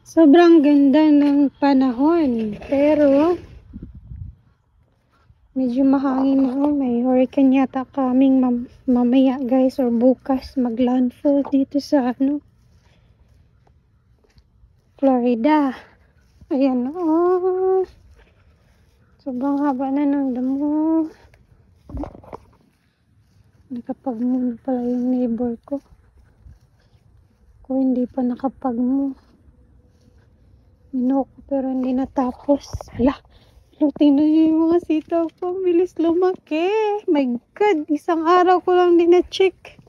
Sobrang ganda ng panahon, pero medyo mahangin na. May hurricane yata kaming mamaya guys, or bukas maglandfall dito sa Florida. Ayan, sobrang haba na ng damo. Nakapag-move pala yung neighbor ko. Kung hindi pa nakapag-move. Minoko pero hindi natapos. Hala, tingnan nyo yung mga sitaw ko. Bilis lumaki. My God, isang araw ko lang din na-check.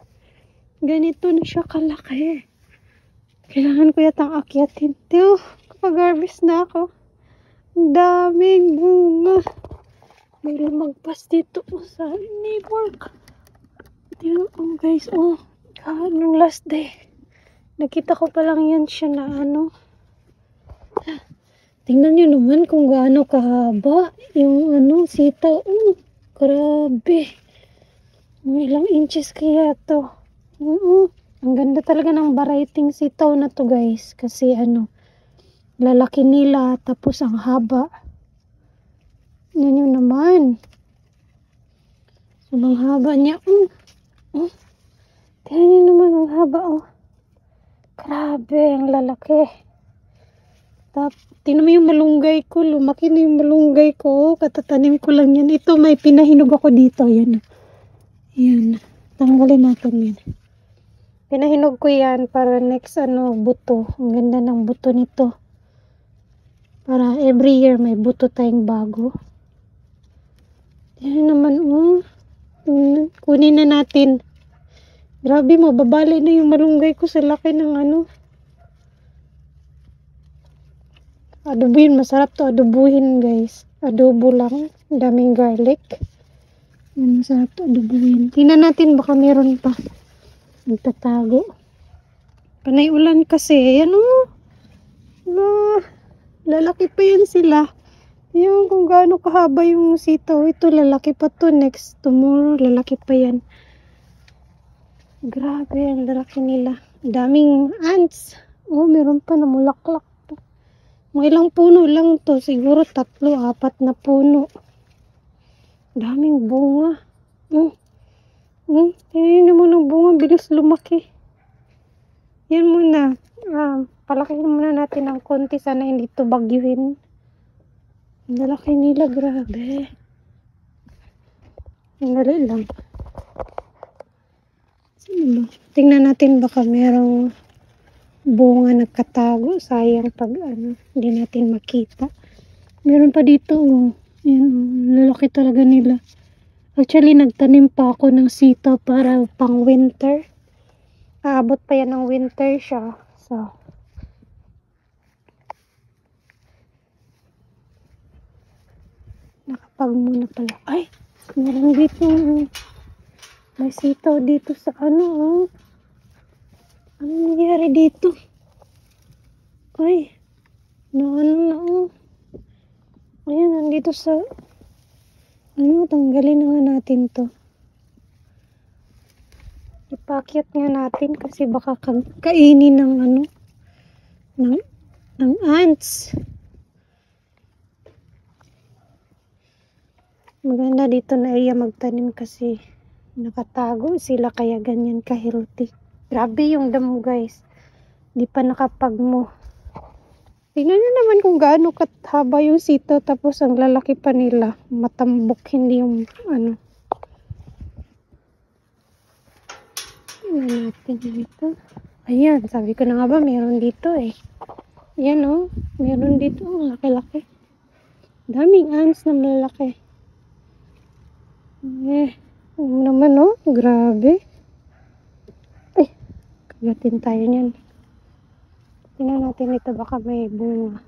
Ganito na siya kalaki. Kailangan ko yatang akyatin. Tiyo, kapag harvest na ako. Ang daming bunga. May lumagpas dito sa neighbor. Tiyo, guys, nung last day. Nakita ko pa lang yan siya na tingnan nyo naman kung gaano kahaba yung sitaw. Grabe. Mga ilang inches kaya to. Ang ganda talaga ng variety sitaw na to guys. Kasi lalaki nila tapos ang haba. Yan yun naman. Sobrang haba niya. Tingnan nyo naman ang haba Grabe, ang lalaki. Tingnan mo yung malunggay ko. Lumaki na yung malunggay ko. Katatanim ko lang yan. Ito, may pinahinog ako dito. Yan. Yan. Tanggalin natin yan. Pinahinog ko yan para next buto. Ang ganda ng buto nito. Para every year may buto tayong bago. Yan naman. Kunin na natin. Grabe, mababali na yung malunggay ko sa laki ng adobuhin. Masarap to adobuhin guys. Adobo lang. Daming garlic. Yan, masarap to adobuhin. Tingnan natin baka meron pa. Nagtatago. Panay ulan kasi. Ayan lalaki pa yan sila. Yan kung gaano kahaba yung sitaw. Ito lalaki pa to. Next tomorrow lalaki pa yan. Grabe, ang lalaki nila. Daming ants. Meron pa na mulaklak to. Mga ilang puno lang to. Siguro 3, 4 na puno. Daming bunga. Tingnan mo ng bunga. Bilis lumaki. Yan muna. Palakihin muna natin ng konti. Sana hindi to bagyuhin. Ang lalaki nila. Grabe. Ang dali lang. Tingnan natin baka merong bunga nagkatago. Sayang pag hindi natin makita. Meron pa dito yan, lalaki talaga nila. Actually nagtanim pa ako ng sitaw para pang winter. Aabot pa yan ng winter siya. So nakapag-muna pala. Ay, meron dito may sitaw dito sa ano nangyari dito? Ay, ayan, nandito sa tanggalin na nga natin to. Ipakyat nga natin kasi baka kainin ng ng ants. Maganda dito na area magtanim kasi nakatago sila kaya ganyan kahiruti. Grabe yung damo guys. Di pa nakapag-mo. Tingnan nyo naman kung gaano kahaba yung sitaw tapos ang lalaki pa nila. Matambok, hindi yung natin dito. Ayan, sabi ko na nga ba meron dito Ayan meron dito. Laki-laki. Daming ants na malalaki. Naman grabe. Ay, kagatin tayo niyan. Tingnan natin ito baka may bunga.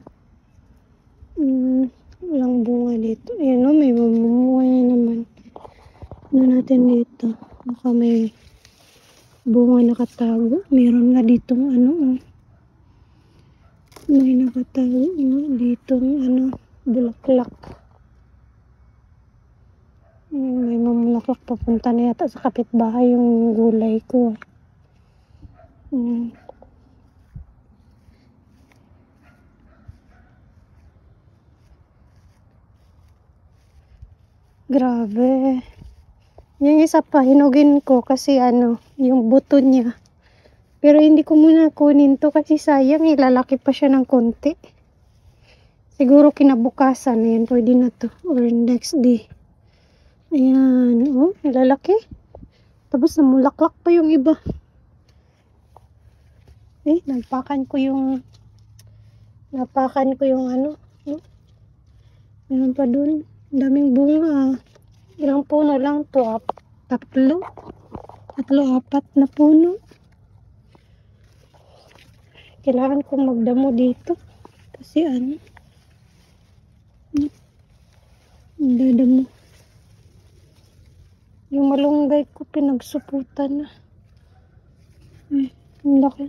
Walang bunga dito. Ayan may mamunga naman. Tingnan natin dito. Baka may bunga nakatago. Meron nga ditong may nakatago ditong bulaklak. May mamulaklak papunta na yata sa kapitbahay yung gulay ko. Grabe. Yung isa pa, hinugin ko kasi ano, yung buto niya. Pero hindi ko muna kunin to kasi sayang, ilalaki pa siya ng konti. Siguro kinabukasan, ayan, pwede na to. Or next day. Ayan, oh, lalaki. Tapos namulaklak pa yung iba. Eh, napakan ko yung ano. Oh, meron pa dun. Daming bunga. Ilang puno lang to? Tatlo, apat na puno. Kailangan kong magdamo dito. Kasi ano, magdadamo. Yung malunggay ko pinagsuputan na. Eh, laki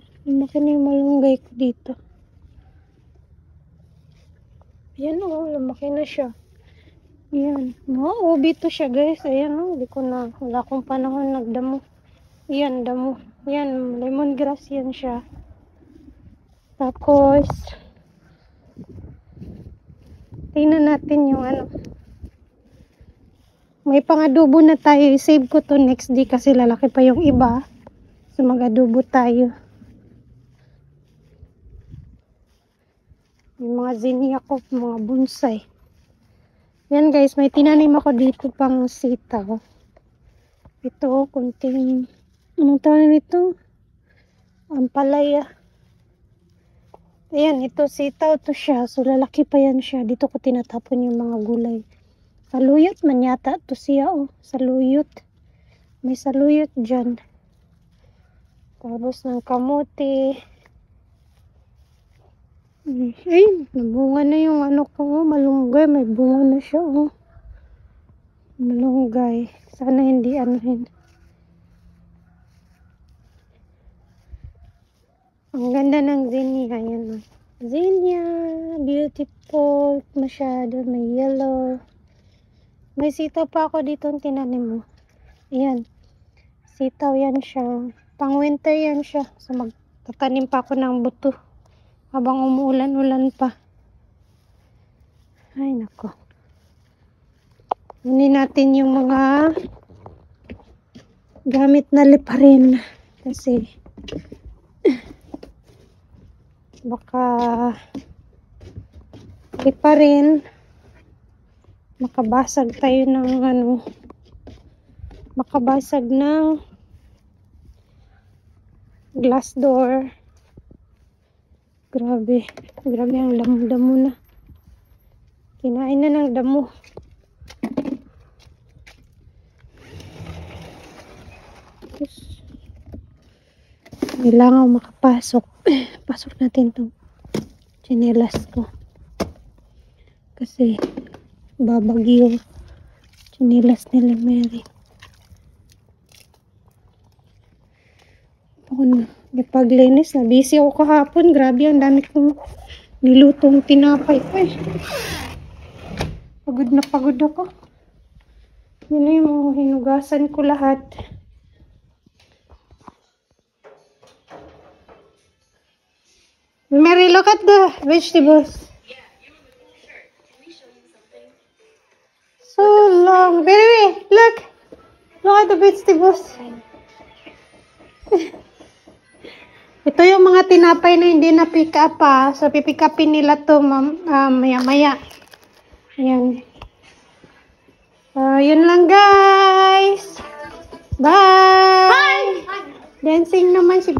na yung malunggay ko dito. Ayan o, lumaki na siya. Ayan, ubi to siya guys. Ayan o, wala akong panahon nagdamo. Ayan, damo. Ayan, lemongrass yan siya. Tapos, tingnan natin yung ano. May pang-adobo na tayo. I-save ko to next day kasi lalaki pa yung iba. So, mag-adobo tayo. Yung mga zinnia ko, mga bonsai. Yan guys, may tinanim ako dito pang sitaw. Ito, kunting, anong tawag nito? Ampalaya. Ayan, ito sitaw to siya. So, lalaki pa yan siya. Dito ko tinatapon yung mga gulay. Saluyot man yata to siya, oh. Saluyot. May saluyot dyan. Tapos ng kamote. Ay, nabunga na yung ano ko, oh. Malunggay. May bunga na siya, oh. Malunggay. Sana hindi anuhin. Ang ganda ng zinnia. Yan, oh. Zinnia. Beautiful. Masyado. May yellow. May sitaw pa ako dito ang tinanim mo. Ayan. Sitaw yan siya. Pang winter yan siya. So magtatanim pa ako ng buto. Habang umuulan-ulan pa. Ay nako. Kunin natin yung mga gamit na liparin. Kasi baka liparin. Makabasag tayo ng ano, makabasag ng glass door. Grabe ang damo-damo na. Kinain na ng damo. Kailangan makapasok. Pasok natin tong tsinelas ko. Kasi babagyo tsinelas nila Mary. Ako na paglinis na busy ako kahapon. Grabe ang dami kong nilutong tinapay pa eh. Pagod na pagod ako. Yun na yung hinugasan ko lahat. Mary, look at the vegetables. So long. Baby, look. Look at the vegetables. Ito yung mga tinapay na hindi na pick up pa. So, pipick upin nila to maya-maya. Ayan. Yun lang guys. Bye. Bye. Dancing naman si